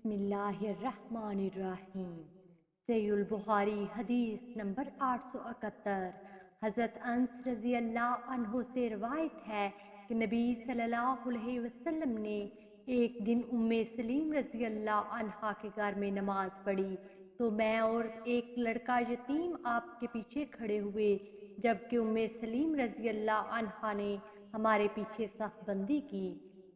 بسم اللہ الرحمن الرحیم۔ صحیح البخاری حدیث نمبر 871۔ حضرت انس رضی اللہ عنہ سے روایت ہے کہ نبی صلی اللہ علیہ وسلم نے ایک دن ام سلیم رضی اللہ عنہا کے گھر میں نماز پڑھی تو میں اور ایک لڑکا یتیم آپ کے پیچھے کھڑے ہوئے، جبکہ ام سلیم رضی اللہ عنہا نے ہمارے پیچھے صف بندی کی۔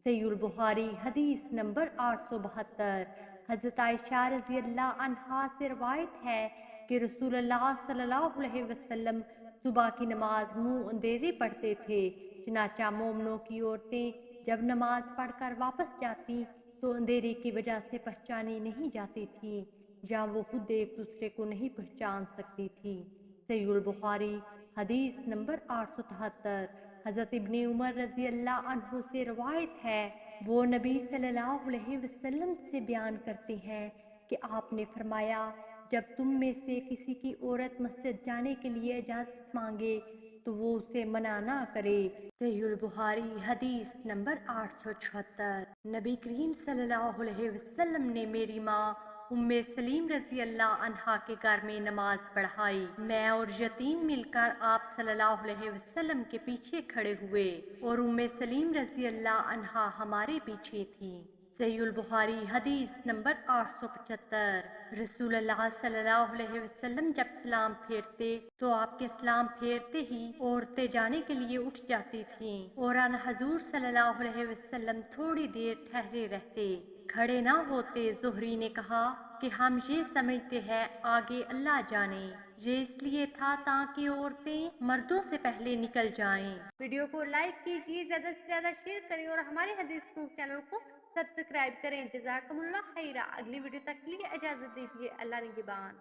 صحیح البخاری حدیث نمبر 872۔ حضرت عائشہ رضی اللہ عنہا سے روایت ہے کہ رسول اللہ صلی اللہ علیہ وسلم صبح کی نماز منہ اندھیرے پڑھتے تھے، چنانچہ مومنوں کی عورتیں جب نماز پڑھ کر واپس جاتی تو اندھیرے کی وجہ سے پہچانی نہیں جاتی تھی یا وہ خود ایک دوسرے کو نہیں پہچان سکتی تھی۔ صحیح البخاری حدیث نمبر 873۔ حضرت ابن عمر رضی اللہ عنہ سے روایت ہے، وہ نبی صلی اللہ علیہ وسلم سے بیان کرتے ہیں کہ آپ نے فرمایا، جب تم میں سے کسی کی عورت مسجد جانے کے لیے اجازت مانگے تو وہ اسے منع نہ کرے۔ صحیح البخاری حدیث نمبر 876۔ نبی کریم صلی اللہ علیہ وسلم نے میری ماں ام سلیم رضی اللہ عنہا کے گھر میں نماز پڑھائی، میں اور یتیم مل کر آپ صلی اللہ علیہ وسلم کے پیچھے کھڑے ہوئے اور ام سلیم رضی اللہ عنہا ہمارے پیچھے تھی۔ صحیح البخاری حدیث نمبر 875۔ رسول اللہ صلی اللہ علیہ وسلم جب سلام پھیرتے تو آپ کے سلام پھیرتے ہی عورتیں جانے کے لیے اٹھ جاتی تھیں اور ان حضور صلی اللہ علیہ وسلم تھوڑی دیر ٹھہرے رہتے، کھڑے نہ ہوتے۔ زہری نے کہا کہ ہم یہ سمجھتے ہیں آگے اللہ جانے، یہ اس لیے تھا تاکہ عورتیں مردوں سے پہلے نکل جائیں۔ ویڈیو کو لائک کیجیے، زیادہ سے زیادہ شیئر کریں اور ہمارے حدیث پروف چینل کو سبسکرائب کریں۔ جزاکم اللہ خیرہ۔ اگلی ویڈیو تک کے لیے اجازت دیجیے۔ اللہ نگہبان۔